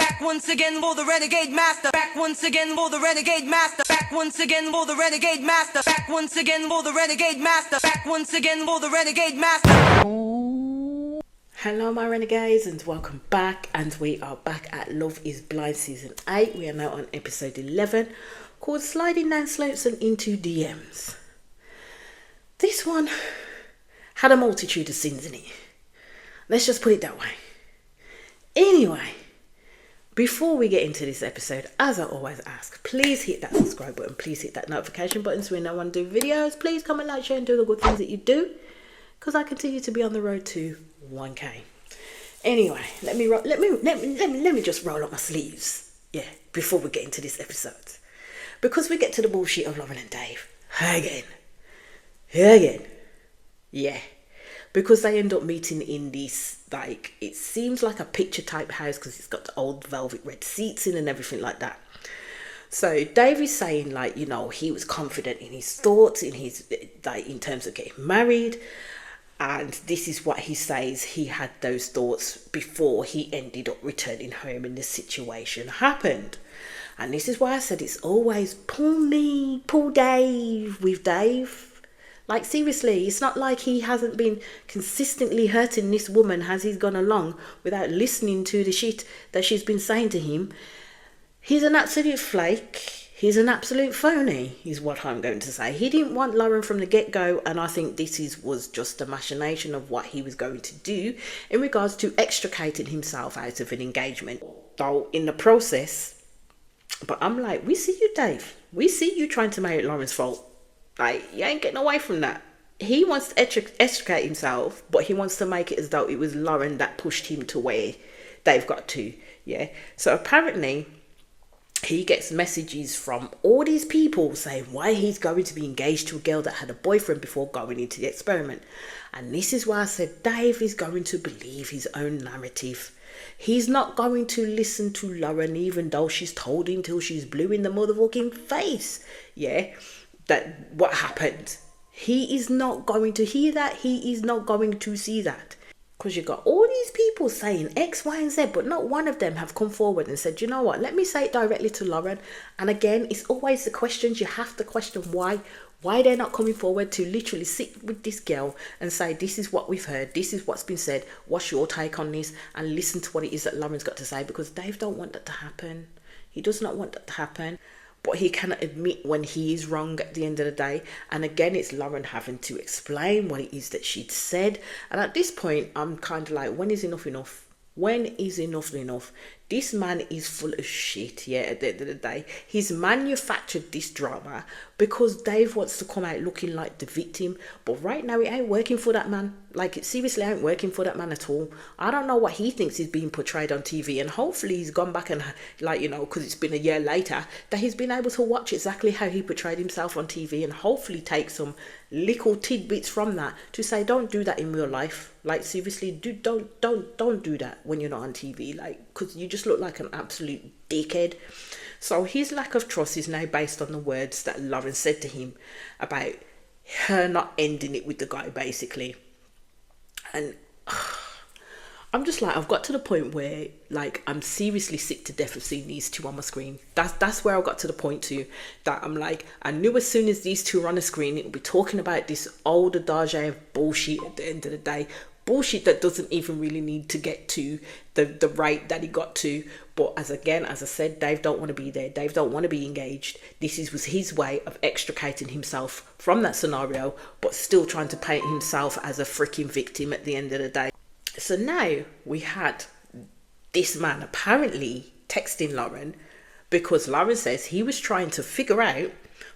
Back once again for the renegade master. Back once again for the renegade master. Back once again for the renegade master. Back once again for the renegade master. Back once again for the renegade master. Hello my renegades and welcome back, and we are back at Love is Blind season 8. We are now on episode 11 called Sliding Down Slopes and Into DMs. This one had a multitude of sins in it. Let's just put it that way. Anyway, before we get into this episode, as I always ask, please hit that subscribe button, please hit that notification button so we know when I do videos. Please comment, like, share and do the good things that you do, because I continue to be on the road to 1k. Anyway, let me just roll up my sleeves, before we get into this episode, because we get to the bullshit of Lauren and Dave again, because they end up meeting in this, like, it seems like a picture type house because it's got the old velvet red seats in and everything like that. So Dave is saying, like, you know, he was confident in his thoughts, in his, like, in terms of getting married. And this is what he says, he had those thoughts before he ended up returning home and the situation happened. And this is why I said it's always pull Dave with Dave. Like, seriously, it's not like he hasn't been consistently hurting this woman as he's gone along without listening to the shit that she's been saying to him. He's an absolute flake. He's an absolute phony, is what I'm going to say. He didn't want Lauren from the get-go, and I think this was just a machination of what he was going to do in regards to extricating himself out of an engagement. Though in the process, but I'm like, we see you, Dave. We see you trying to make it Lauren's fault. Like, you ain't getting away from that. He wants to extricate himself, but he wants to make it as though it was Lauren that pushed him to where they've got to, So apparently, he gets messages from all these people saying why he's going to be engaged to a girl that had a boyfriend before going into the experiment. And this is why I said Dave is going to believe his own narrative. He's not going to listen to Lauren, even though she's told him till she's blue in the motherfucking face, that what happened. He is not going to hear that. He is not going to see that. Because you got all these people saying X, Y, and Z, but not one of them have come forward and said, you know what, let me say it directly to Lauren. And again, it's always the questions. You have to question why they're not coming forward to literally sit with this girl and say, this is what we've heard, this is what's been said, what's your take on this, and listen to what it is that Lauren's got to say, because Dave don't want that to happen. He does not want that to happen. But he cannot admit when he is wrong at the end of the day. And again, it's Lauren having to explain what it is that she'd said. And at this point, I'm kind of like, when is enough enough? When is enough enough? This man is full of shit, at the end of the day. He's manufactured this drama because Dave wants to come out looking like the victim. But right now, it ain't working for that man. Like, it seriously ain't working for that man at all. I don't know what he thinks is being portrayed on TV. And hopefully he's gone back and, like, you know, because it's been a year later, that he's been able to watch exactly how he portrayed himself on TV and hopefully take some little tidbits from that to say, don't do that in real life. Like, seriously, don't do that when you're not on TV. Like, because you just look like an absolute dickhead. So his lack of trust is now based on the words that Lauren said to him about her not ending it with the guy, basically. And I'm just like, I've got to the point where, like, I'm seriously sick to death of seeing these two on my screen. That's where I got to the point to, that I'm like, I knew as soon as these two were on the screen, it'll be talking about this old adage of bullshit at the end of the day. Bullshit that doesn't even really need to get to the rate that he got to. But as I said, Dave don't want to be there. Dave don't want to be engaged. Was his way of extricating himself from that scenario, but still trying to paint himself as a freaking victim at the end of the day. So now we had this man apparently texting Lauren because Lauren says he was trying to figure out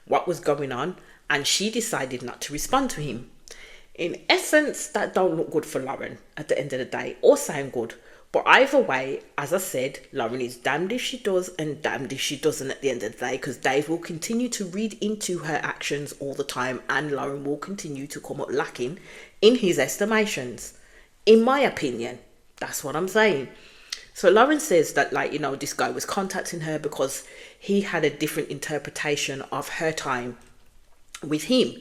what was going on and she decided not to respond to him. In essence, that don't look good for Lauren at the end of the day, or sound good. But either way, as I said, Lauren is damned if she does and damned if she doesn't at the end of the day, because Dave will continue to read into her actions all the time and Lauren will continue to come up lacking in his estimations. In my opinion, that's what I'm saying. So Lauren says that, like, you know, this guy was contacting her because he had a different interpretation of her time with him.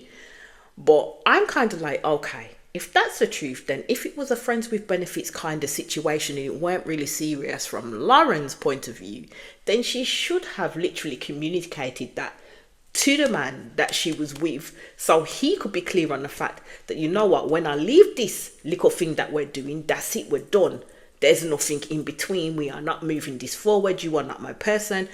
But I'm kind of like, okay, If that's the truth, then if it was a friends with benefits kind of situation and it weren't really serious from Lauren's point of view, then she should have literally communicated that to the man that she was with, so he could be clear on the fact that, you know what, when I leave this little thing that we're doing, that's it, we're done. There's nothing in between. We are not moving this forward. You are not my person.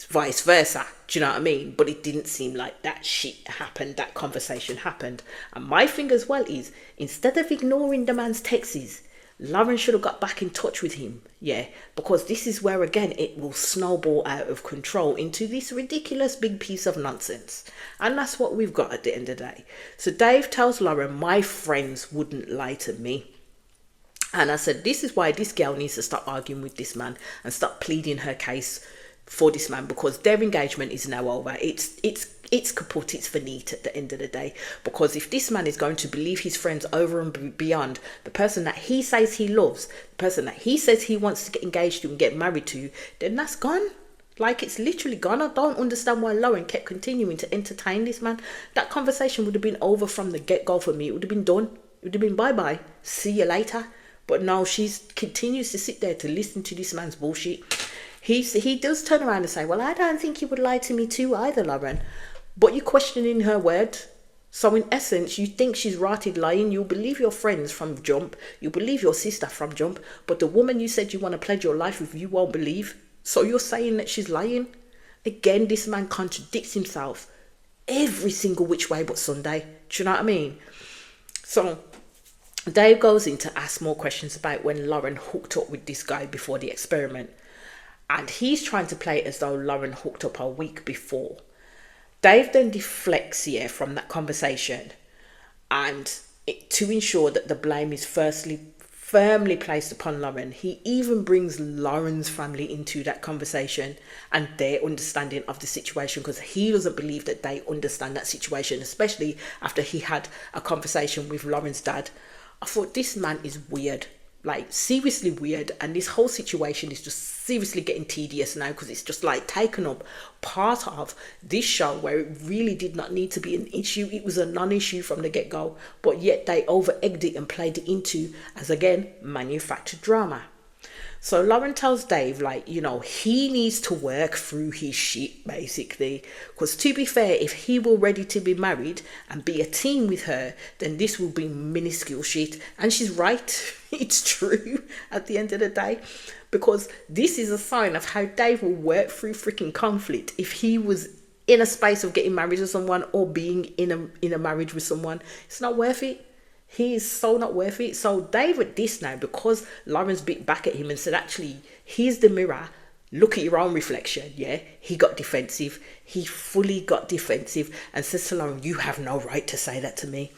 Vice versa. Do you know what I mean? But it didn't seem like that shit happened. That conversation happened. And my thing as well is, instead of ignoring the man's texts, Lauren should have got back in touch with him. Yeah, because this is where again it will snowball out of control into this ridiculous big piece of nonsense. And that's what we've got at the end of the day. So Dave tells Lauren, my friends wouldn't lie to me. And I said, this is why this girl needs to stop arguing with this man and stop pleading her case for this man, because their engagement is now over. It's kaput, it's finite at the end of the day. Because if this man is going to believe his friends over and beyond, the person that he says he loves, the person that he says he wants to get engaged to and get married to, then that's gone. Like, it's literally gone. I don't understand why Lauren kept continuing to entertain this man. That conversation would have been over from the get-go for me. It would have been done. It would have been bye-bye. See you later. But no, she continues to sit there to listen to this man's bullshit. He does turn around and say, well, I don't think he would lie to me too either, Lauren. But you're questioning her word. So in essence, you think she's rotted lying. You believe your friends from jump. You believe your sister from jump. But the woman you said you want to pledge your life with, you won't believe. So you're saying that she's lying. Again, this man contradicts himself every single which way but Sunday. Do you know what I mean? So Dave goes in to ask more questions about when Lauren hooked up with this guy before the experiment. And he's trying to play it as though Lauren hooked up a week before. Dave then deflects from that conversation, and to ensure that the blame is firmly placed upon Lauren, he even brings Lauren's family into that conversation and their understanding of the situation, because he doesn't believe that they understand that situation, especially after he had a conversation with Lauren's dad. I thought, this man is weird. Like, seriously weird. And this whole situation is just seriously getting tedious now, because it's just like taken up part of this show where it really did not need to be an issue. It was a non-issue from the get-go, but yet they over-egged it and played it into, as again, manufactured drama. So Lauren tells Dave, like, you know, he needs to work through his shit, basically. Because to be fair, if he were ready to be married and be a team with her, then this will be minuscule shit. And she's right. It's true at the end of the day. Because this is a sign of how Dave will work through freaking conflict if he was in a space of getting married to someone or being in a marriage with someone. It's not worth it. He is so not worth it. So Dave at this now, because Lauren's bit back at him and said, actually, here's the mirror. Look at your own reflection. Yeah, he got defensive. He fully got defensive and says to Lauren, you have no right to say that to me.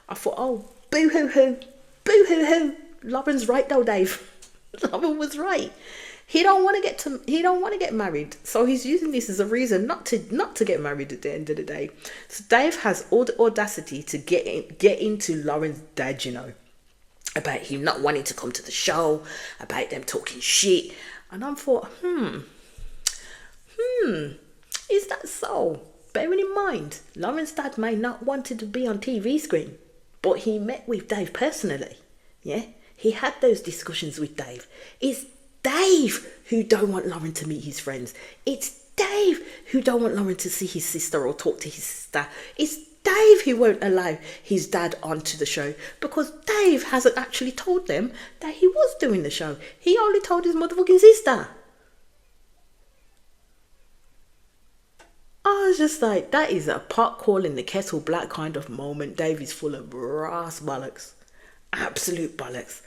I thought, oh, boo-hoo-hoo. Boo-hoo-hoo. Lauren's right though, Dave. Lauren was right. He don't want to get married, so he's using this as a reason not to get married at the end of the day. So Dave has all the audacity to get into Lauren's dad, you know, about him not wanting to come to the show, about them talking shit, and I thought, is that so? Bearing in mind, Lauren's dad may not wanted to be on TV screen, but he met with Dave personally. Yeah, he had those discussions with Dave. It's Dave who don't want Lauren to meet his friends. It's Dave who don't want Lauren to see his sister or talk to his sister. It's Dave who won't allow his dad onto the show, because Dave hasn't actually told them that he was doing the show. He only told his motherfucking sister. I was just like, that is a pot calling the kettle black kind of moment. Dave is full of brass bollocks. Absolute bollocks.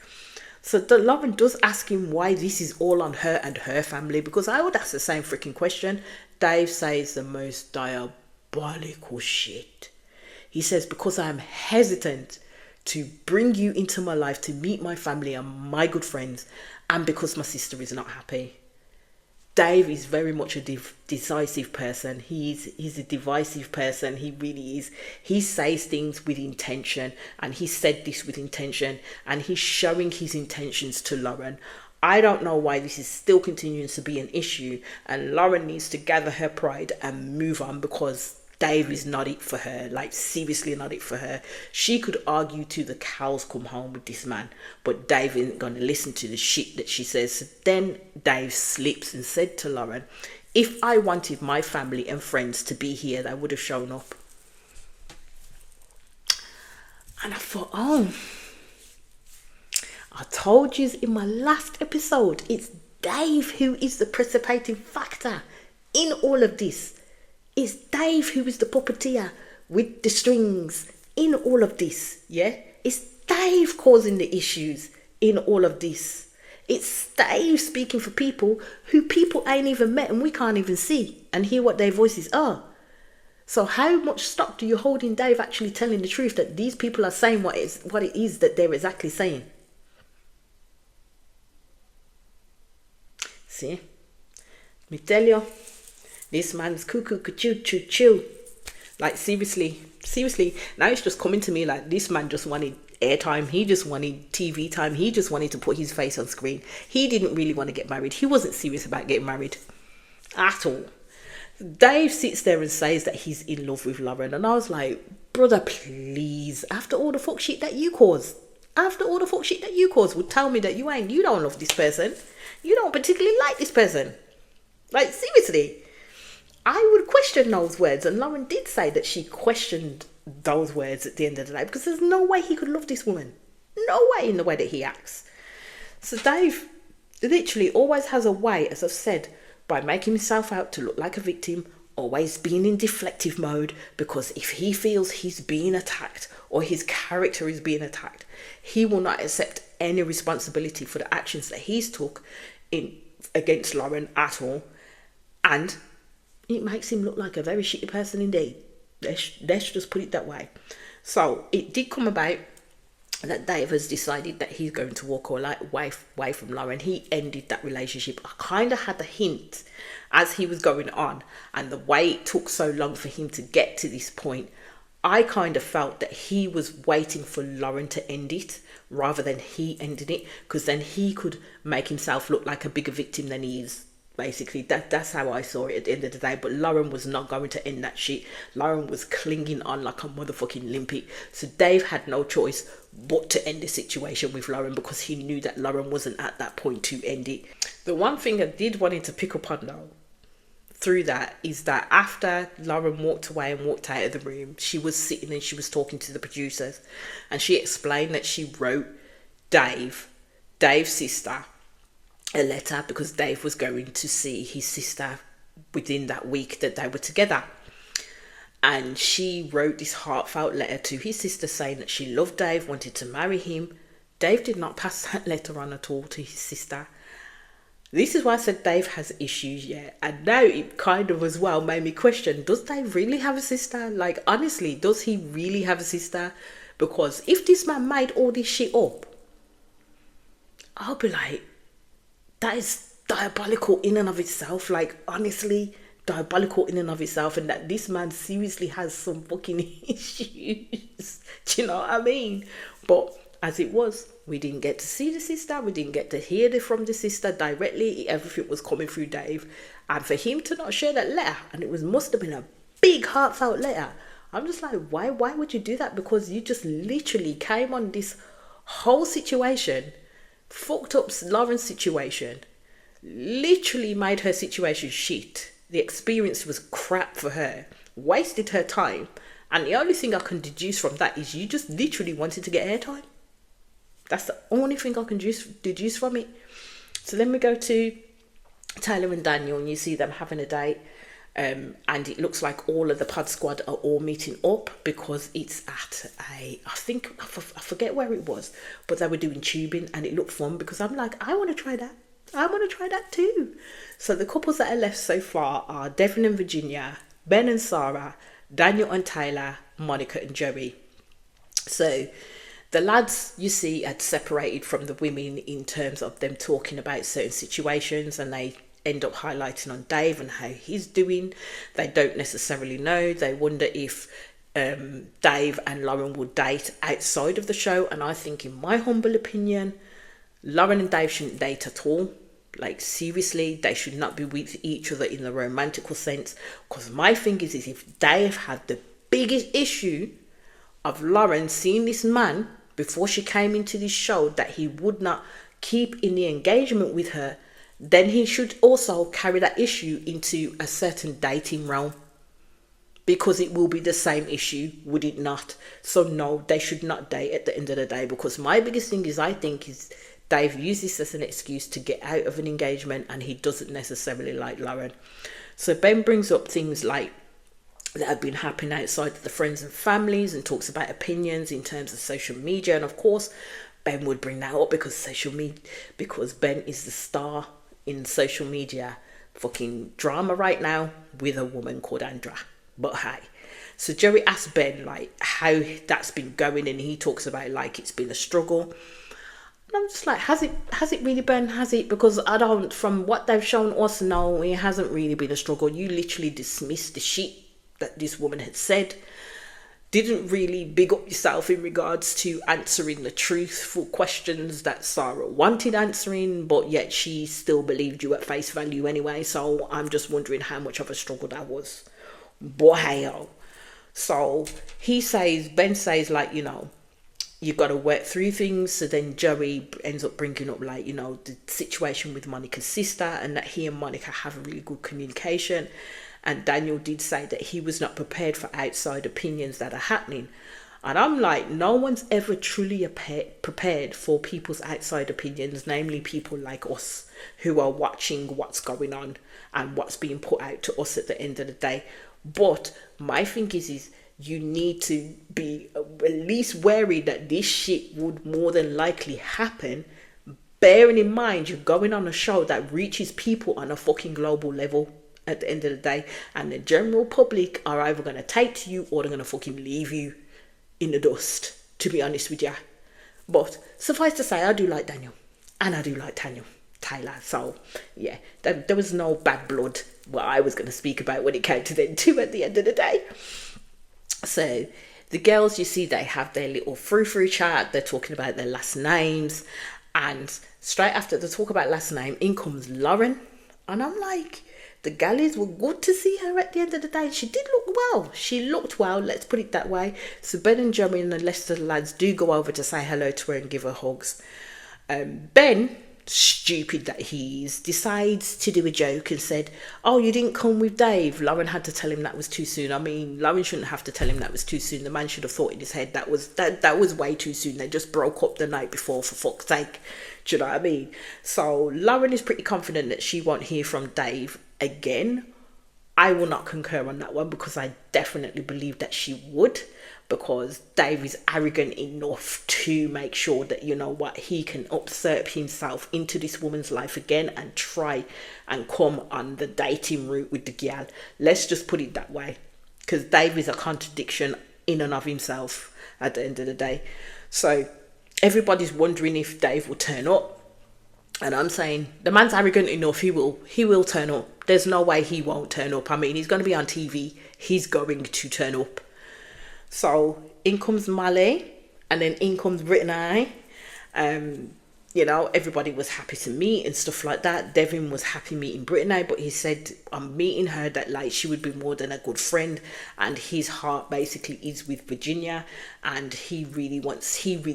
So Lauren does ask him why this is all on her and her family, because I would ask the same freaking question. Dave says the most diabolical shit. He says, because I'm hesitant to bring you into my life to meet my family and my good friends, and because my sister is not happy. Dave is very much a decisive person. He's a divisive person. He really is. He says things with intention, and he said this with intention, and he's showing his intentions to Lauren. I don't know why this is still continuing to be an issue, and Lauren needs to gather her pride and move on, because Dave is not it for her, like seriously not it for her. She could argue till the cows come home with this man, but Dave isn't going to listen to the shit that she says. So then Dave slips and said to Lauren, if I wanted my family and friends to be here, they would have shown up. And I thought, oh, I told you in my last episode, it's Dave who is the precipitating factor in all of this. It's Dave who is the puppeteer with the strings in all of this, yeah? It's Dave causing the issues in all of this. It's Dave speaking for people who people ain't even met and we can't even see and hear what their voices are. So how much stock do you hold in Dave actually telling the truth that these people are saying what it is that they're exactly saying? See? Me tell you, this man's cuckoo choo choo choo. Like seriously, now it's just coming to me like this man just wanted airtime. He just wanted TV time. He just wanted to put his face on screen. He didn't really want to get married. He wasn't serious about getting married at all. Dave sits there and says that he's in love with Lauren, and I was like, brother, please, after all the fuck shit that you caused, would tell me that you don't love this person. You don't particularly like this person. Like seriously, I would question those words, and Lauren did say that she questioned those words at the end of the day because there's no way he could love this woman. No way in the way that he acts. So Dave literally always has a way, as I've said, by making himself out to look like a victim, always being in deflective mode, because if he feels he's being attacked or his character is being attacked, he will not accept any responsibility for the actions that he's took against Lauren at all. And it makes him look like a very shitty person indeed. Let's just put it that way. So it did come about that Dave has decided that he's going to walk away from Lauren. He ended that relationship. I kind of had a hint as he was going on, and the way it took so long for him to get to this point, I kind of felt that he was waiting for Lauren to end it rather than he ended it, because then he could make himself look like a bigger victim than he is. Basically, that's how I saw it at the end of the day. But Lauren was not going to end that shit. Lauren was clinging on like a motherfucking limpet. So Dave had no choice but to end the situation with Lauren, because he knew that Lauren wasn't at that point to end it. The one thing I did want to pick up on though through that is that after Lauren walked away and walked out of the room, she was sitting and she was talking to the producers, and she explained that she wrote Dave's sister, a letter because Dave was going to see his sister within that week that they were together. And she wrote this heartfelt letter to his sister saying that she loved Dave, wanted to marry him. Dave did not pass that letter on at all to his sister. This is why I said Dave has issues, yeah. And now it kind of as well made me question, does Dave really have a sister? Like, honestly, does he really have a sister? Because if this man made all this shit up, I'll be like, that is diabolical in and of itself. Like, honestly, diabolical in and of itself. And that this man seriously has some fucking issues. Do you know what I mean? But as it was, we didn't get to see the sister. We didn't get to hear from the sister directly. Everything was coming through Dave. And for him to not share that letter, and it must have been a big heartfelt letter, I'm just like, why would you do that? Because you just literally came on this whole situation, fucked up Lauren's situation, literally made her situation shit. The experience was crap for her, wasted her time, and the only thing I can deduce from that is you just literally wanted to get airtime. That's the only thing I can deduce from it. So then we go to Taylor and Daniel, and you see them having a date, and it looks like all of the pod squad are all meeting up because it's at I forget where it was, but they were doing tubing, and it looked fun because I'm like, I want to try that. I want to try that too. So the couples that are left so far are Devin and Virginia, Ben and Sarah, Daniel and Taylor, Monica and Joey. So the lads, you see, had separated from the women in terms of them talking about certain situations, and they end up highlighting on Dave and how he's doing. They don't necessarily know. They wonder if Dave and Lauren will date outside of the show. And I think, in my humble opinion, Lauren and Dave shouldn't date at all. Like, seriously, they should not be with each other in the romantical sense. Because my thing is if Dave had the biggest issue of Lauren seeing this man before she came into this show that he would not keep in the engagement with her, then he should also carry that issue into a certain dating realm, because it will be the same issue, would it not? So no, they should not date at the end of the day, because my biggest thing is, I think, is Dave used this as an excuse to get out of an engagement, and he doesn't necessarily like Lauren. So Ben brings up things like that have been happening outside of the friends and families, and talks about opinions in terms of social media. And of course, Ben would bring that up because Ben is the star in social media fucking drama right now with a woman called Andra. But hey, so Jerry asked Ben like how that's been going, and he talks about like it's been a struggle. And I'm just like, has it really, Ben? Has it? Because I don't, from what they've shown us, no, it hasn't really been a struggle. You literally dismissed the shit that this woman had said. Didn't really big up yourself in regards to answering the truthful questions that Sarah wanted answering, but yet she still believed you at face value anyway. So I'm just wondering how much of a struggle that was. Boy, hey-o. So Ben says like, you got to work through things. So then Joey ends up bringing up like, the situation with Monica's sister, and that he and Monica have a really good communication. And Daniel did say that he was not prepared for outside opinions that are happening. And I'm like, no one's ever truly prepared for people's outside opinions, namely people like us who are watching what's going on and what's being put out to us at the end of the day. But my thing is you need to be at least wary that this shit would more than likely happen, bearing in mind you're going on a show that reaches people on a fucking global level at the end of the day, and the general public are either going to take to you or they're going to fucking leave you in the dust, to be honest with you. But suffice to say, I do like Daniel, and I do like Tyler. So yeah, there was no bad blood what I was going to speak about when it came to them two at the end of the day. So the girls, you see, they have their little frou-frou chat. They're talking about their last names, and straight after the talk about last name, in comes Lauren, and I'm like, the galleys were good to see her at the end of the day. She did look well. She looked well, let's put it that way. So Ben and Jeremy and the Leicester lads do go over to say hello to her and give her hugs. Ben, stupid that he is, decides to do a joke and said, oh, you didn't come with Dave. Lauren had to tell him that was too soon. I mean, Lauren shouldn't have to tell him that was too soon. The man should have thought in his head that was way too soon. They just broke up the night before, for fuck's sake. Do you know what I mean? So Lauren is pretty confident that she won't hear from Dave again. I will not concur on that one, because I definitely believe that she would, because Dave is arrogant enough to make sure that, he can usurp himself into this woman's life again and try and come on the dating route with the gal. Let's just put it that way, because Dave is a contradiction in and of himself at the end of the day. So everybody's wondering if Dave will turn up, and I'm saying the man's arrogant enough. He will turn up. There's no way he won't turn up. I mean, he's going to be on TV. He's going to turn up. So in comes Molly, and then in comes Brittany. Everybody was happy to meet and stuff like that. Devin was happy meeting Brittany, but he said, I'm meeting her that like she would be more than a good friend, and his heart basically is with Virginia, and he really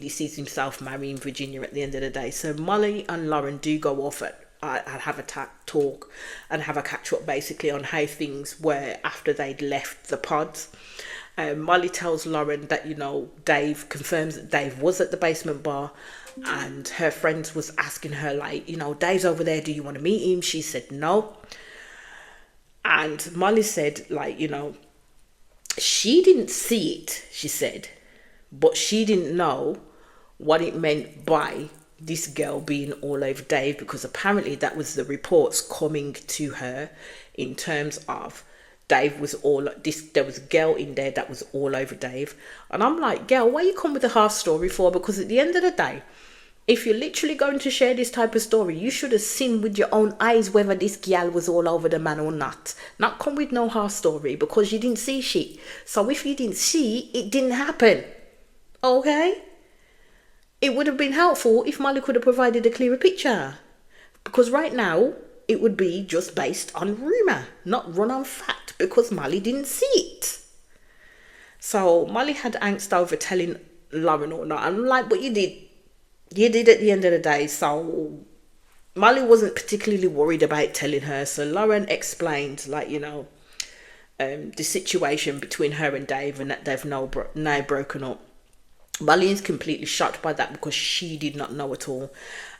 sees himself marrying Virginia at the end of the day. So Molly and Lauren do go off and have a talk and have a catch up basically on how things were after they'd left the pods. Molly tells Lauren that, Dave confirms that Dave was at the basement bar, and her friends was asking her like, Dave's over there, do you want to meet him? She said no. And Molly said like, she didn't see it, she said, but she didn't know what it meant by this girl being all over Dave, because apparently that was the reports coming to her in terms of Dave was there was a girl in there that was all over Dave. And I'm like, girl, why you come with a half story for? Because at the end of the day, if you're literally going to share this type of story, you should have seen with your own eyes whether this gal was all over the man or not. Not come with no half story, because you didn't see shit. So if you didn't see, it didn't happen. Okay? It would have been helpful if Molly could have provided a clearer picture. Because right now, it would be just based on rumour, not run on fact, because Molly didn't see it. So Molly had angst over telling Lauren or not. I'm like, but you did. You did at the end of the day. So Molly wasn't particularly worried about telling her. So Lauren explained, like, the situation between her and Dave, and that they've now broken up. Molly is completely shocked by that because she did not know at all.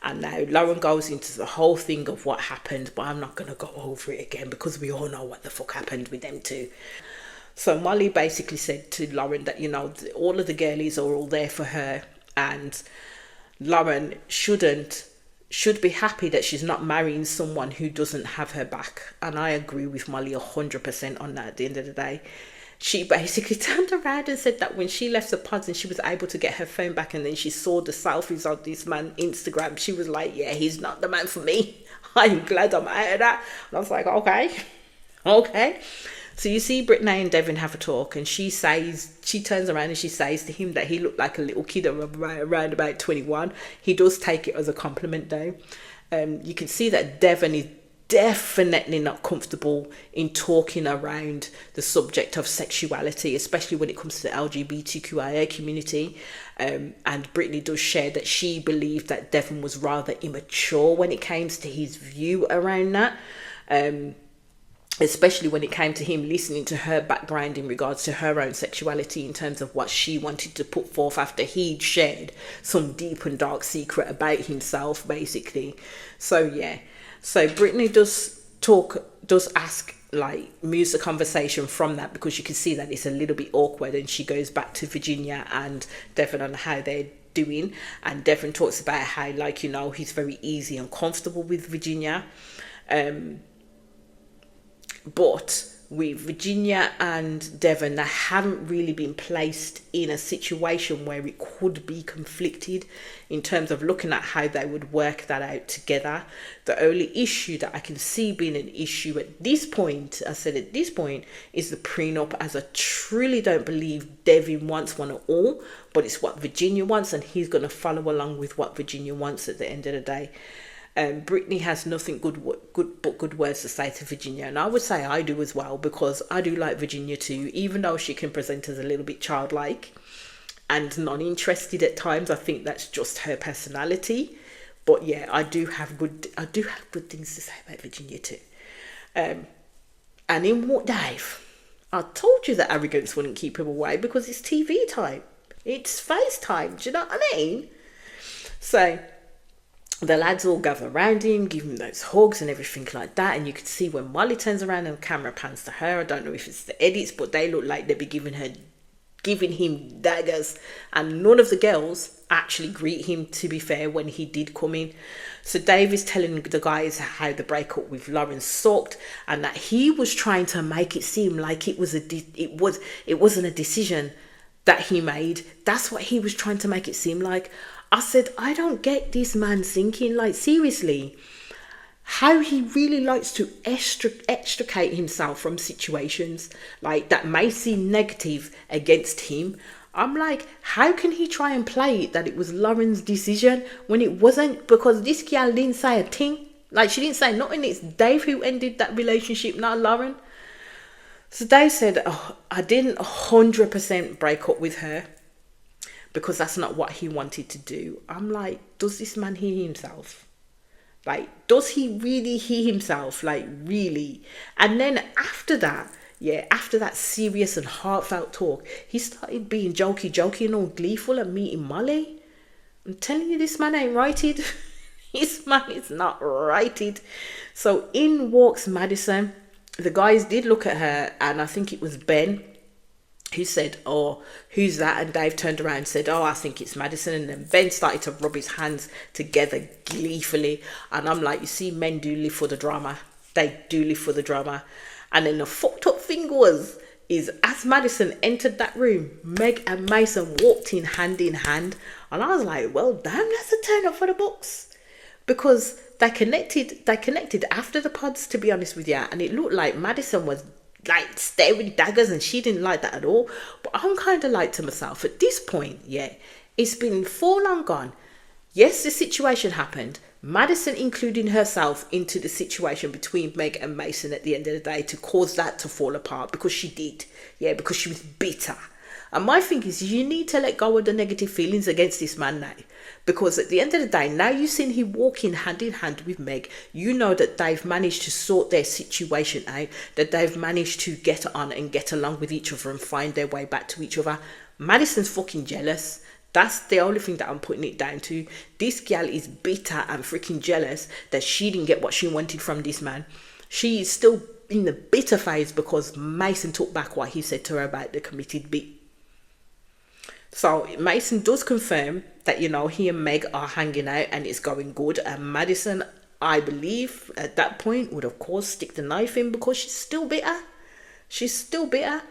And now Lauren goes into the whole thing of what happened, but I'm not going to go over it again because we all know what the fuck happened with them two. So Molly basically said to Lauren that, all of the girlies are all there for her, and Lauren should be happy that she's not marrying someone who doesn't have her back. And I agree with Molly 100% on that at the end of the day. She basically turned around and said that when she left the pods and she was able to get her phone back, and then she saw the selfies of this man Instagram, she was like, yeah, he's not the man for me. I'm glad I'm out of that. And I was like, okay. So you see Brittany and Devin have a talk, and she turns around and she says to him that he looked like a little kid around about 21. He does take it as a compliment though. You can see that Devin is definitely not comfortable in talking around the subject of sexuality, especially when it comes to the LGBTQIA community. And Brittany does share that she believed that Devin was rather immature when it came to his view around that. Especially when it came to him listening to her background in regards to her own sexuality, in terms of what she wanted to put forth after he'd shared some deep and dark secret about himself, basically. So yeah. So Brittany does ask, like, moves the conversation from that, because you can see that it's a little bit awkward, and she goes back to Virginia and Devin on how they're doing. And Devin talks about how, like, he's very easy and comfortable with Virginia. But with Virginia and Devin, they haven't really been placed in a situation where it could be conflicted in terms of looking at how they would work that out together. The only issue that I can see being an issue at this point, is the prenup, as I truly don't believe Devin wants one at all, but it's what Virginia wants, and he's going to follow along with what Virginia wants at the end of the day. Brittany has nothing good but good words to say to Virginia, and I would say I do as well, because I do like Virginia too, even though she can present as a little bit childlike and non-interested at times. I think that's just her personality. But yeah, I do have good things to say about Virginia too. And in walked Dave. I told you that arrogance wouldn't keep him away, because it's TV time, it's FaceTime. Do you know what I mean? So the lads all gather around him, give him those hugs and everything like that. And you could see when Molly turns around and the camera pans to her, I don't know if it's the edits, but they look like they'd be giving him daggers. And none of the girls actually greet him, to be fair, when he did come in. So Dave is telling the guys how the breakup with Lauren sucked, and that he was trying to make it seem like it wasn't a decision that he made. That's what he was trying to make it seem like. I said, I don't get this man thinking, like, seriously, how he really likes to extricate himself from situations like that may seem negative against him. I'm like, how can he try and play it that it was Lauren's decision when it wasn't? Because this girl didn't say a thing. Like, she didn't say nothing. It's Dave who ended that relationship, not Lauren. So Dave said, I didn't 100% break up with her, because that's not what he wanted to do. I'm like, does this man hear himself? Like, does he really hear himself? Like, really? And then after that serious and heartfelt talk, he started being jokey and all gleeful and meeting Molly. I'm telling you, this man ain't righted. This man is not righted. So in walks Madison. The guys did look at her, and I think it was Ben who said, oh, who's that? And Dave turned around and said, oh, I think it's Madison. And then Ben started to rub his hands together gleefully. And I'm like, you see, men do live for the drama. They do live for the drama. And then the fucked up thing is as Madison entered that room, Meg and Mason walked in hand. And I was like, well, damn, that's a turn up for the books. Because they connected after the pods, to be honest with you. And it looked like Madison was like staring daggers, and she didn't like that at all. But I'm kind of like to myself, at this point, yeah, it's been 4 long gone. Yes, the situation happened, Madison including herself into the situation between Meg and Mason at the end of the day to cause that to fall apart, because she did. Yeah, because she was bitter. And my thing is, you need to let go of the negative feelings against this man now. Because at the end of the day, now you've seen him walking hand in hand with Meg, you know that they've managed to sort their situation out, that they've managed to get on and get along with each other and find their way back to each other. Madison's fucking jealous. That's the only thing that I'm putting it down to. This gal is bitter and freaking jealous that she didn't get what she wanted from this man. She is still in the bitter phase because Mason took back what he said to her about the committed bit. So Mason does confirm that, you know, he and Meg are hanging out and it's going good. And Madison, I believe, at that point would of course stick the knife in because she's still bitter. She's still bitter.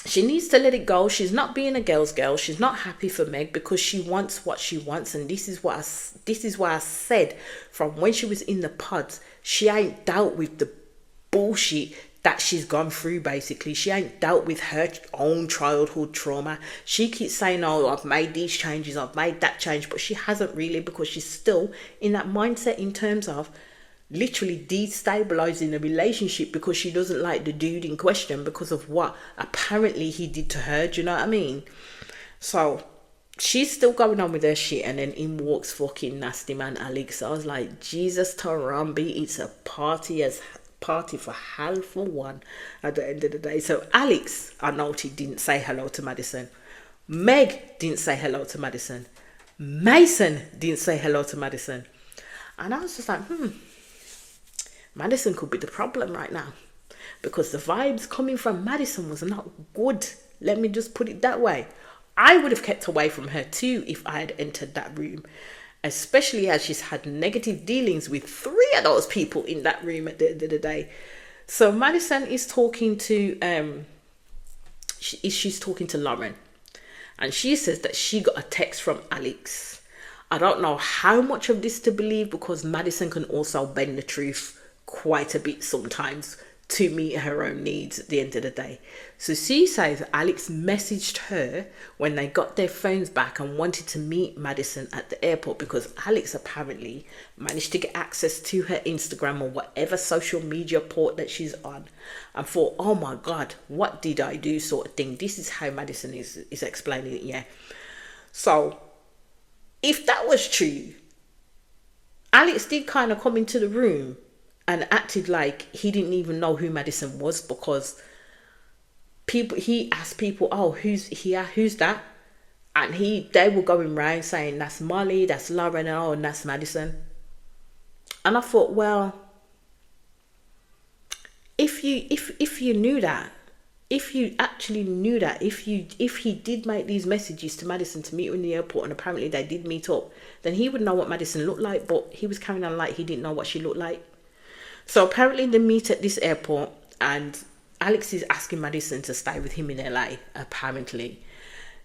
She needs to let it go. She's not being a girl's girl. She's not happy for Meg because she wants what she wants. And this is why I said from when she was in the pods, she ain't dealt with the bullshit that she's gone through. Basically, she ain't dealt with her own childhood trauma. She keeps saying, oh, I've made these changes, I've made that change, but she hasn't really, because she's still in that mindset in terms of literally destabilizing the relationship because she doesn't like the dude in question because of what apparently he did to her. Do you know what I mean? So she's still going on with her shit, and then in walks fucking nasty man Alex. I was like, Jesus Tarambi, it's a party for hell for one at the end of the day. So Alex, I noted, didn't say hello to Madison. Meg didn't say hello to Madison. Mason didn't say hello to Madison. And I was just like, Madison could be the problem right now, because the vibes coming from Madison was not good. Let me just put it that way. I would have kept away from her too if I had entered that room, especially as she's had negative dealings with 3 of those people in that room at the end of the day. So Madison is talking to she's talking to Lauren, and she says that she got a text from Alex. I don't know how much of this to believe, because Madison can also bend the truth quite a bit sometimes to meet her own needs at the end of the day. So she says Alex messaged her when they got their phones back and wanted to meet Madison at the airport, because Alex apparently managed to get access to her Instagram or whatever social media port that she's on, and thought, oh my God, what did I do, sort of thing. This is how Madison is explaining it. Yeah. So if that was true, Alex did kind of come into the room and acted like he didn't even know who Madison was, because he asked people, oh, who's here, who's that? And they were going around saying, that's Molly, that's Lauren, and that's Madison. And I thought, well, if you knew that, if you actually knew that, if he did make these messages to Madison to meet her in the airport, and apparently they did meet up, then he would know what Madison looked like. But he was carrying on like he didn't know what she looked like. So apparently they meet at this airport, and Alex is asking Madison to stay with him in LA, apparently.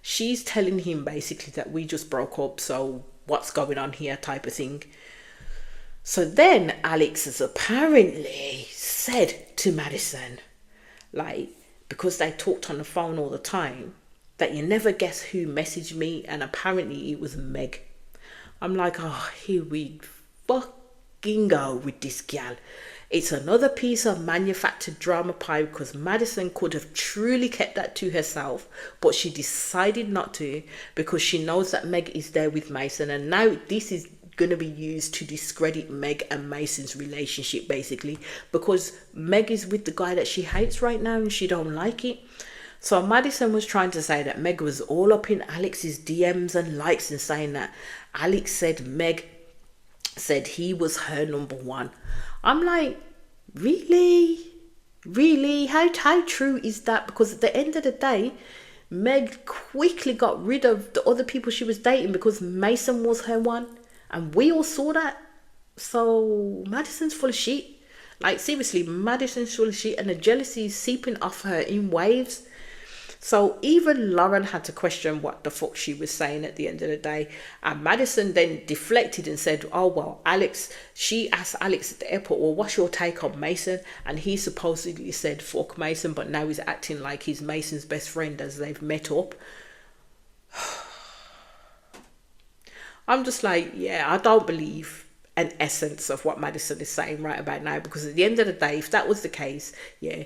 She's telling him basically that we just broke up, so what's going on here type of thing. So then Alex has apparently said to Madison, like, because they talked on the phone all the time, that you never guess who messaged me, and apparently it was Meg. I'm like, oh, here we fucking go with this gal. It's another piece of manufactured drama pie, because Madison could have truly kept that to herself, but she decided not to, because she knows that Meg is there with Mason, and now this is going to be used to discredit Meg and Mason's relationship, basically, because Meg is with the guy that she hates right now and she don't like it. So Madison was trying to say that Meg was all up in Alex's DMs and likes, and saying that Alex said Meg said he was her number one. I'm like, really? How true is that? Because at the end of the day, Meg quickly got rid of the other people she was dating because Mason was her one. And we all saw that. So Madison's full of shit. Like, seriously, Madison's full of shit, and the jealousy is seeping off her in waves. So even Lauren had to question what the fuck she was saying at the end of the day. And Madison then deflected and said, oh, well, she asked Alex at the airport, well, what's your take on Mason? And he supposedly said, fuck Mason, but now he's acting like he's Mason's best friend as they've met up. I'm just like, yeah, I don't believe an essence of what Madison is saying right about now, because at the end of the day, if that was the case, yeah,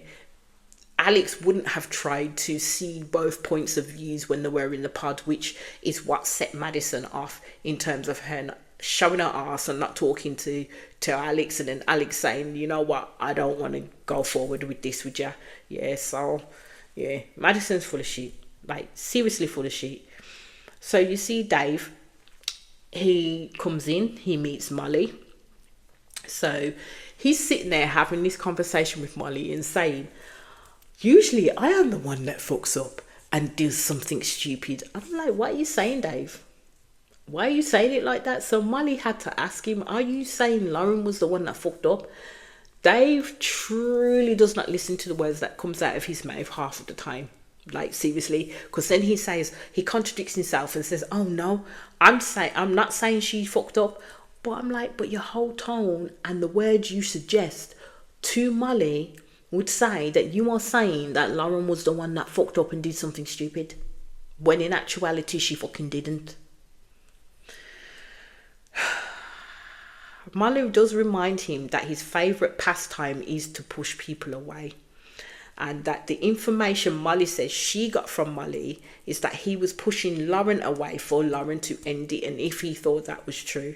Alex wouldn't have tried to see both points of views when they were in the pod, which is what set Madison off in terms of her showing her ass and not talking to Alex, and then Alex saying, you know what, I don't want to go forward with this with you. Yeah, so yeah, Madison's full of shit, like seriously full of shit. So you see Dave, he comes in, he meets Molly. So he's sitting there having this conversation with Molly and saying, usually I am the one that fucks up and does something stupid. I'm like, what are you saying, Dave? Why are you saying it like that? So Molly had to ask him, are you saying Lauren was the one that fucked up? Dave truly does not listen to the words that comes out of his mouth half of the time. Like seriously, because then he contradicts himself and says, oh no, I'm not saying she fucked up. But I'm like, but your whole tone and the words you suggest to Molly would say that you are saying that Lauren was the one that fucked up and did something stupid, when in actuality she fucking didn't. Molly does remind him that his favourite pastime is to push people away, and that the information Molly says she got from Molly is that he was pushing Lauren away for Lauren to end it, and if he thought that was true.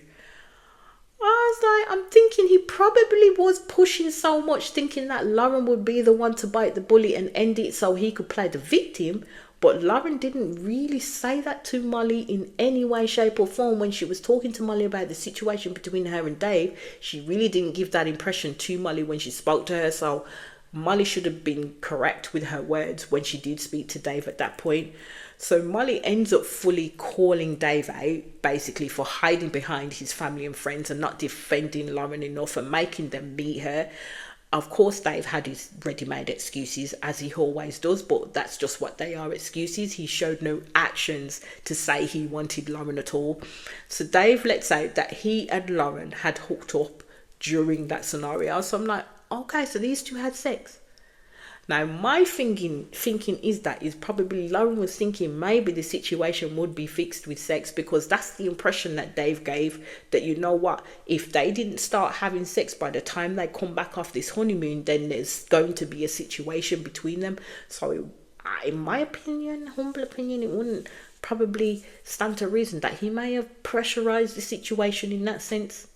I was like, I'm thinking he probably was pushing so much, thinking that Lauren would be the one to bite the bullet and end it so he could play the victim. But Lauren didn't really say that to Molly in any way, shape or form when she was talking to Molly about the situation between her and Dave. She really didn't give that impression to Molly when she spoke to her. So Molly should have been correct with her words when she did speak to Dave at that point. So Molly ends up fully calling Dave out, basically for hiding behind his family and friends and not defending Lauren enough and making them meet her. Of course, Dave had his ready-made excuses, as he always does, but that's just what they are, excuses. He showed no actions to say he wanted Lauren at all. So Dave lets out that he and Lauren had hooked up during that scenario. So I'm like, okay, so these two had sex. Now, my thinking is that is probably Lauren was thinking maybe the situation would be fixed with sex, because that's the impression that Dave gave, that you know what, if they didn't start having sex by the time they come back off this honeymoon, then there's going to be a situation between them. So in my opinion, humble opinion, it wouldn't probably stand to reason that he may have pressurized the situation in that sense.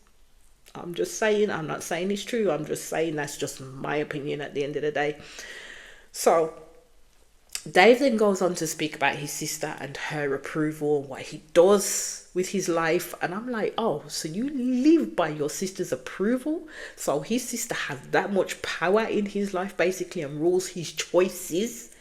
I'm just saying, I'm not saying it's true, I'm just saying that's just my opinion at the end of the day. So Dave then goes on to speak about his sister and her approval, what he does with his life. And I'm like, oh, so you live by your sister's approval? So his sister has that much power in his life, basically, and rules his choices.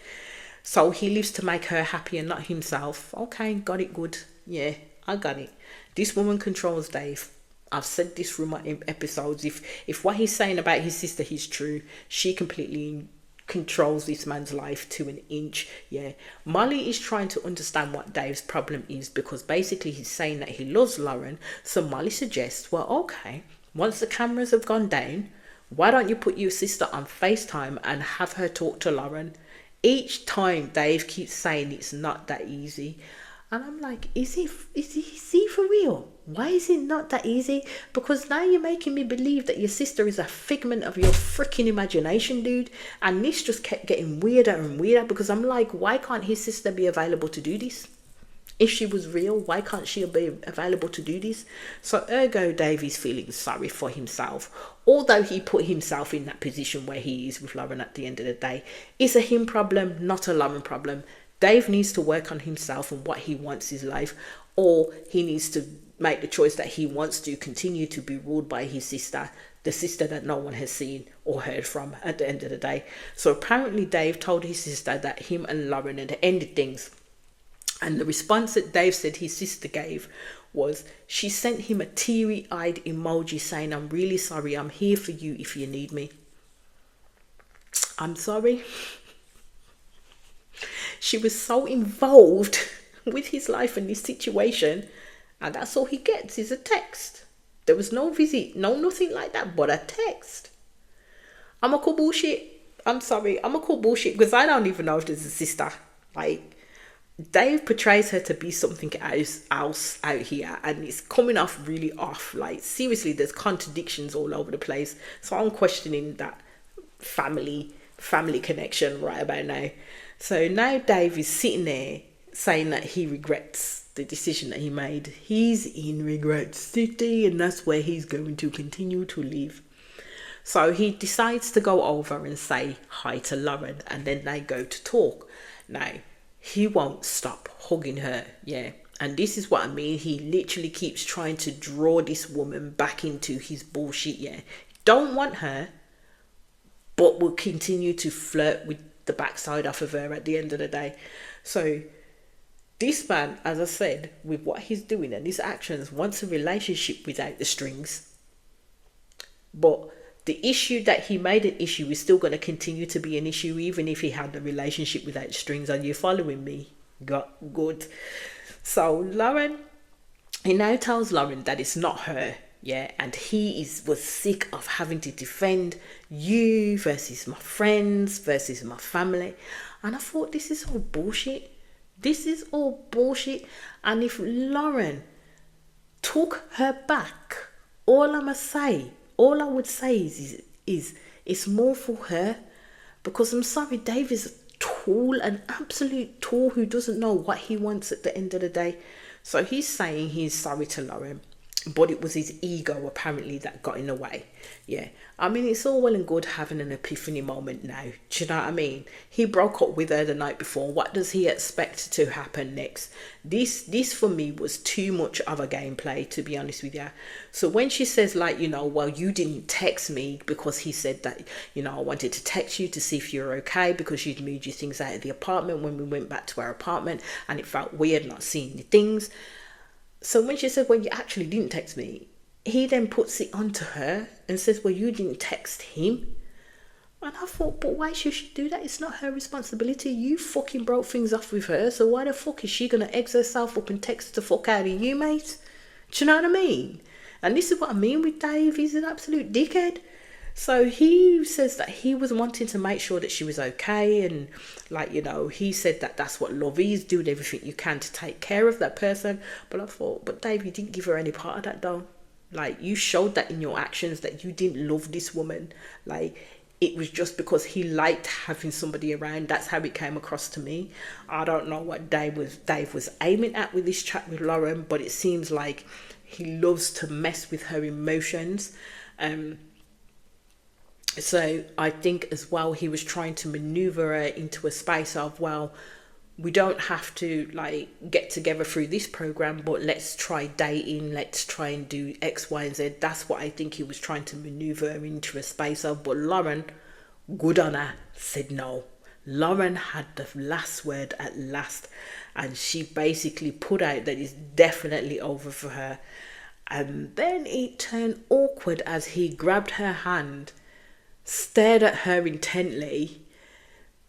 So he lives to make her happy and not himself. Okay, got it, good. Yeah, I got it. This woman controls Dave. I've said this through my episodes. If what he's saying about his sister is true, she completely controls this man's life to an inch. Yeah, Molly is trying to understand what Dave's problem is, because basically he's saying that he loves Lauren. So Molly suggests, well, okay, once the cameras have gone down, why don't you put your sister on FaceTime and have her talk to Lauren? Each time Dave keeps saying it's not that easy. And I'm like, is he for real? Why is it not that easy? Because now you're making me believe that your sister is a figment of your freaking imagination, dude. And this just kept getting weirder and weirder, because I'm like, why can't his sister be available to do this? If she was real, why can't she be available to do this? So ergo, Dave is feeling sorry for himself. Although he put himself in that position where he is with Lauren at the end of the day. It's a him problem, not a Lauren problem. Dave needs to work on himself and what he wants his life, or he needs to make the choice that he wants to continue to be ruled by his sister, the sister that no one has seen or heard from at the end of the day. So apparently Dave told his sister that him and Lauren had ended things. And the response that Dave said his sister gave was, she sent him a teary-eyed emoji saying, I'm really sorry, I'm here for you if you need me. I'm sorry. She was so involved with his life and this situation, and that's all he gets is a text. There was no visit, no nothing like that, but a text. I'm a call bullshit. I'm sorry, I'm a call bullshit, because I don't even know if there's a sister. Like, Dave portrays her to be something else out here, and it's coming off really off. Like, seriously, there's contradictions all over the place. So I'm questioning that family connection right about now. So now Dave is sitting there saying that he regrets the decision that he made. He's in regret city, and that's where he's going to continue to live. So he decides to go over and say hi to Lauren, and then they go to talk. Now, he won't stop hugging her, yeah. And this is what I mean. He literally keeps trying to draw this woman back into his bullshit, yeah. Don't want her, but will continue to flirt with the backside off of her at the end of the day. So this man, as I said, with what he's doing and his actions, wants a relationship without the strings. But the issue that he made an issue is still going to continue to be an issue, even if he had a relationship without strings. Are you following me? Good. So Lauren, he now tells Lauren that it's not her, yeah, and he was sick of having to defend you versus my friends versus my family. And I thought, this is all bullshit. This is all bullshit. And if Lauren took her back, all I would say is it's more for her, because I'm sorry, Dave is a tool, an absolute tool who doesn't know what he wants at the end of the day. So he's saying he's sorry to Lauren, but it was his ego apparently that got in the way. Yeah, I mean, it's all well and good having an epiphany moment now. Do you know what I mean? He broke up with her the night before. What does he expect to happen next? This for me was too much of a gameplay, to be honest with you. So when she says, like, you know, well, you didn't text me because he said that, you know, I wanted to text you to see if you're okay because you'd moved your things out of the apartment when we went back to our apartment and it felt weird not seeing the things. So when she said, well, you actually didn't text me, he then puts it onto her and says, well, you didn't text him. And I thought, but why should she do that? It's not her responsibility. You fucking broke things off with her, so why the fuck is she going to egg herself up and text the fuck out of you, mate? Do you know what I mean? And this is what I mean with Dave. He's an absolute dickhead. So he says that he was wanting to make sure that she was okay, and, like, you know, he said that that's what love is, doing everything you can to take care of that person. But I thought, but Dave, you didn't give her any part of that though. Like, you showed that in your actions that you didn't love this woman. Like, it was just because he liked having somebody around. That's how it came across to me. I don't know what Dave was aiming at with this chat with Lauren, but it seems like he loves to mess with her emotions. So I think as well he was trying to maneuver her into a space of, well, we don't have to, like, get together through this program, but let's try dating, let's try and do X, Y, and Z. That's what I think he was trying to maneuver her into a space of. But Lauren, good on her, said no. Lauren had the last word at last, and she basically put out that it's definitely over for her. And then it turned awkward as he grabbed her hand, stared at her intently,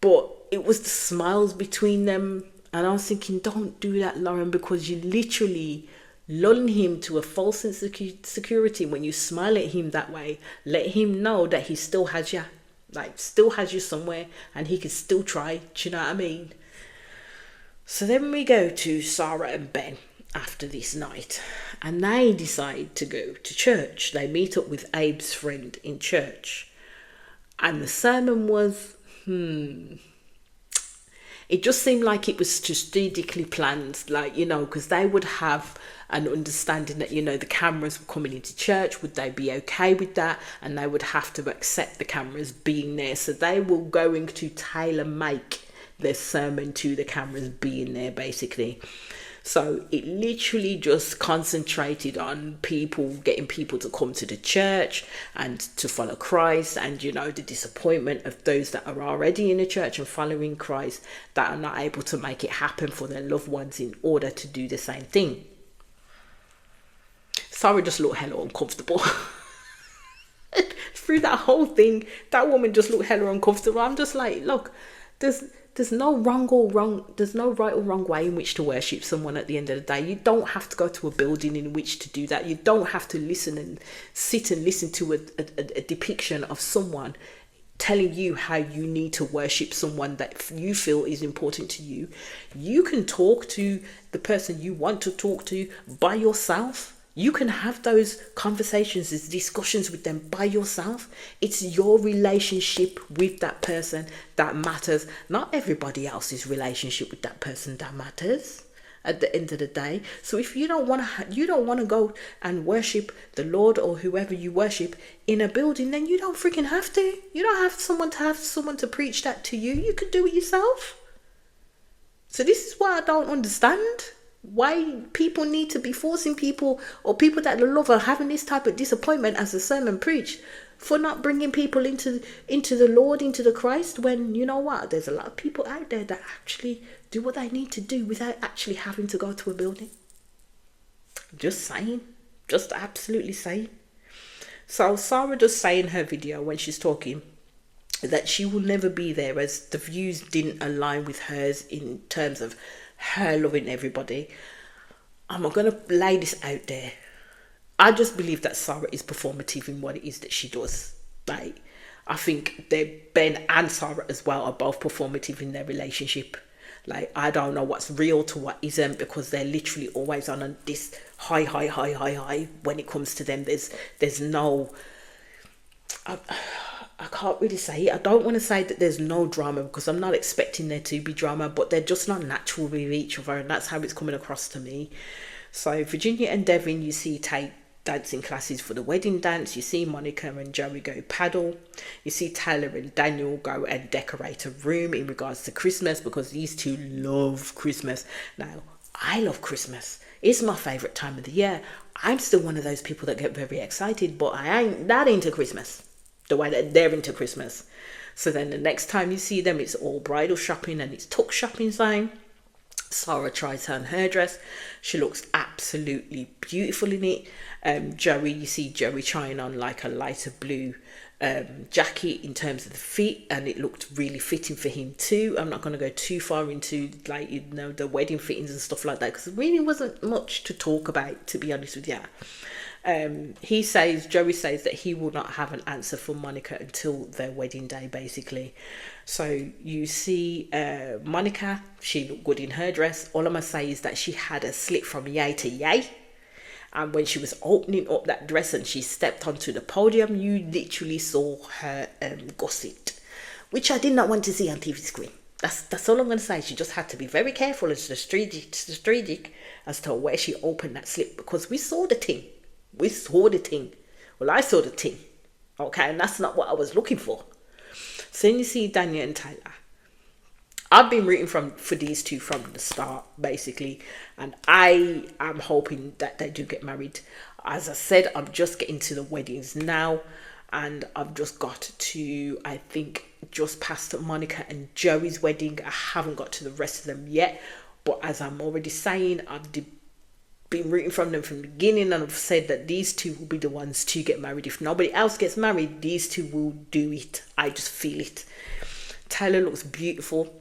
but it was the smiles between them. And I was thinking, don't do that, Lauren, because you literally lulling him to a false sense of security when you smile at him that way. Let him know that he still has you, like, still has you somewhere, and he can still try. Do you know what I mean? So then we go to Sarah and Ben after this night, and they decide to go to church. They meet up with Abe's friend in church, and the sermon was, it just seemed like it was strategically planned, like, you know, because they would have an understanding that, you know, the cameras were coming into church. Would they be okay with that? And they would have to accept the cameras being there. So they were going to tailor make their sermon to the cameras being there, basically. So it literally just concentrated on getting people to come to the church and to follow Christ, and, you know, the disappointment of those that are already in the church and following Christ that are not able to make it happen for their loved ones in order to do the same thing. Sarah just looked hella uncomfortable. Through that whole thing, that woman just looked hella uncomfortable. I'm just like, look, there's no there's no right or wrong way in which to worship someone at the end of the day. You don't have to go to a building in which to do that. You don't have to listen and sit and listen to a depiction of someone. telling you how you need to worship someone that you feel is important to you. You can talk to the person you want to talk to by yourself. You can have those conversations, these discussions with them by yourself. It's your relationship with that person that matters, not everybody else's relationship with that person that matters at the end of the day. So if you don't want to go and worship the Lord or whoever you worship in a building, then you don't freaking have to. You don't have someone to preach that to you. You could do it yourself. So this is why I don't understand why people need to be forcing people, or people that love are having this type of disappointment as the sermon preached, for not bringing people into the Lord, into the Christ, when you know what, there's a lot of people out there that actually do what they need to do without actually having to go to a building. Just saying, just absolutely saying. So Sarah does say in her video when she's talking that she will never be there, as the views didn't align with hers in terms of her loving everybody. I'm not going to lay this out there. I just believe that Sarah is performative in what it is that she does. Like, I think Ben and Sarah as well are both performative in their relationship. Like, I don't know what's real to what isn't, because they're literally always on this high when it comes to them. There's no... I can't really say. I don't want to say that there's no drama, because I'm not expecting there to be drama, but they're just not natural with each other, and that's how it's coming across to me. So Virginia and Devin, you see, take dancing classes for the wedding dance. You see Monica and Joey go paddle. You see Tyler and Daniel go and decorate a room in regards to Christmas, because these two love Christmas. Now, I love Christmas. It's my favourite time of the year. I'm still one of those people that get very excited, but I ain't that into Christmas the way that they're into Christmas. So then the next time you see them, it's all bridal shopping and it's tuck shopping time. Sarah tries on her dress. She looks absolutely beautiful in it. Joey, you see Joey trying on like a lighter blue jacket in terms of the fit, and it looked really fitting for him too. I'm not going to go too far into, like, you know, the wedding fittings and stuff like that, because there really wasn't much to talk about, to be honest with you. Joey says that he will not have an answer for Monica until their wedding day, basically. So you see Monica, she looked good in her dress. All I'm going to say is that she had a slip from yay to yay. And when she was opening up that dress and she stepped onto the podium, you literally saw her gusset, which I did not want to see on TV screen. That's all I'm going to say. She just had to be very careful and strategic as to where she opened that slip, because we saw the thing. We saw the thing. Well, I saw the thing. Okay, and that's not what I was looking for. So then you see Daniel and Tyler. I've been rooting for these two from the start, basically. And I am hoping that they do get married. As I said, I'm just getting to the weddings now. And I've just got to, I think, just past Monica and Joey's wedding. I haven't got to the rest of them yet. But as I'm already saying, I've been rooting from them from the beginning, and I've said that these two will be the ones to get married. If nobody else gets married, these two will do it. I just feel it. Tyler looks beautiful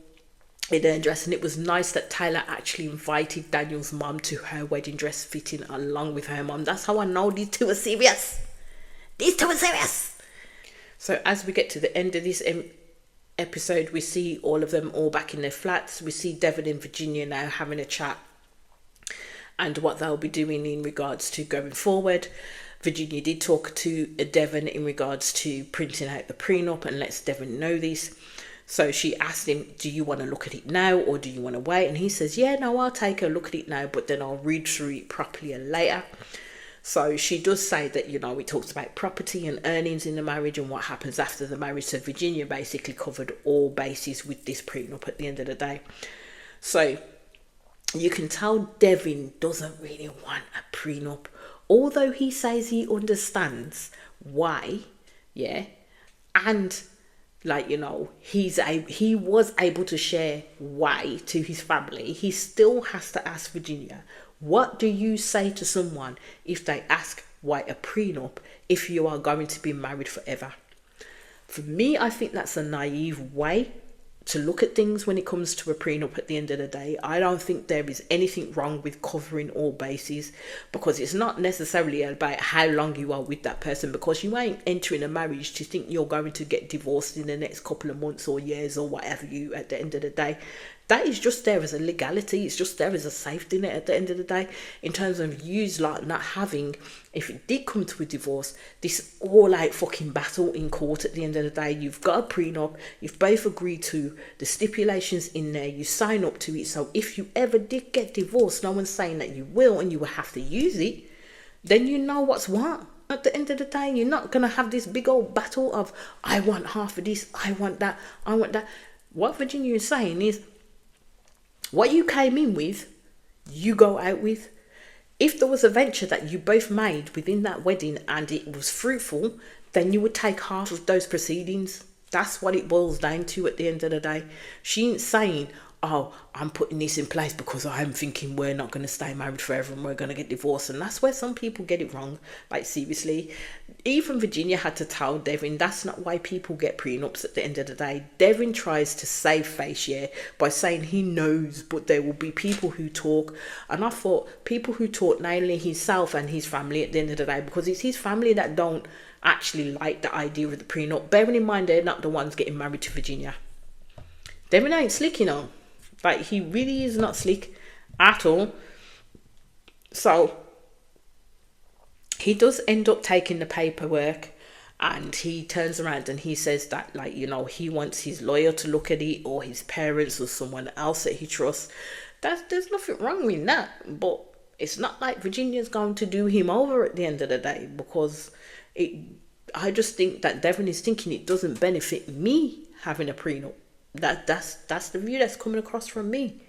in her dress, and it was nice that Tyler actually invited Daniel's mom to her wedding dress fitting along with her mom. That's how I know these two are serious. These two are serious. So as we get to the end of this episode, we see all of them all back in their flats. We see Devin and Virginia now having a chat and what they'll be doing in regards to going forward. Virginia did talk to Devin in regards to printing out the prenup and lets Devin know this. So she asked him, do you want to look at it now or do you want to wait? And he says, yeah, no, I'll take a look at it now, but then I'll read through it properly later. So she does say that, you know, it talks about property and earnings in the marriage and what happens after the marriage. So Virginia basically covered all bases with this prenup at the end of the day. So you can tell Devin doesn't really want a prenup, although he says he understands why, yeah, and like, you know, he was able to share why to his family. He still has to ask Virginia, what do you say to someone if they ask why a prenup if you are going to be married forever? For me, I think that's a naive way to look at things when it comes to a prenup at the end of the day. I don't think there is anything wrong with covering all bases, because it's not necessarily about how long you are with that person, because you ain't entering a marriage to think you're going to get divorced in the next couple of months or years or whatever you at the end of the day. That is just there as a legality. It's just there as a safety net at the end of the day, in terms of you like not having, if it did come to a divorce, this all out fucking battle in court at the end of the day. You've got a prenup, you've both agreed to the stipulations in there, you sign up to it, so if you ever did get divorced, no one's saying that you will and you will have to use it, then you know what's what. At the end of the day, you're not going to have this big old battle of, I want half of this, I want that, I want that. What Virginia is saying is, what you came in with, you go out with. If there was a venture that you both made within that wedding and it was fruitful, then you would take half of those proceedings. That's what it boils down to at the end of the day. She ain't saying, oh, I'm putting this in place because I'm thinking we're not going to stay married forever and we're going to get divorced. And that's where some people get it wrong. Like, seriously, even Virginia had to tell Devin that's not why people get prenups at the end of the day. Devin tries to save face, yeah, by saying he knows, but there will be people who talk. And I thought people who talk, not only himself and his family at the end of the day, because it's his family that don't actually like the idea of the prenup. Bearing in mind they're not the ones getting married to Virginia. Devin ain't slick, you know. Like, he really is not slick at all. So he does end up taking the paperwork, and he turns around and he says that, like, you know, he wants his lawyer to look at it, or his parents, or someone else that he trusts. There's nothing wrong with that, but it's not like Virginia's going to do him over at the end of the day, because I just think that Devin is thinking it doesn't benefit me having a prenup. That's the view that's coming across from me.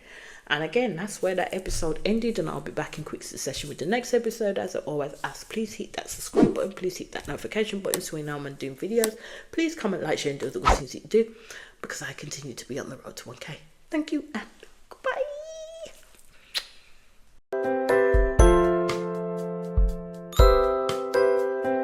And again, that's where that episode ended, and I'll be back in quick succession with the next episode. As I always ask, please hit that subscribe button, please hit that notification button so we know when I'm doing videos. Please comment, like, share, and do the good things that you do, because I continue to be on the road to 1K. Thank you, and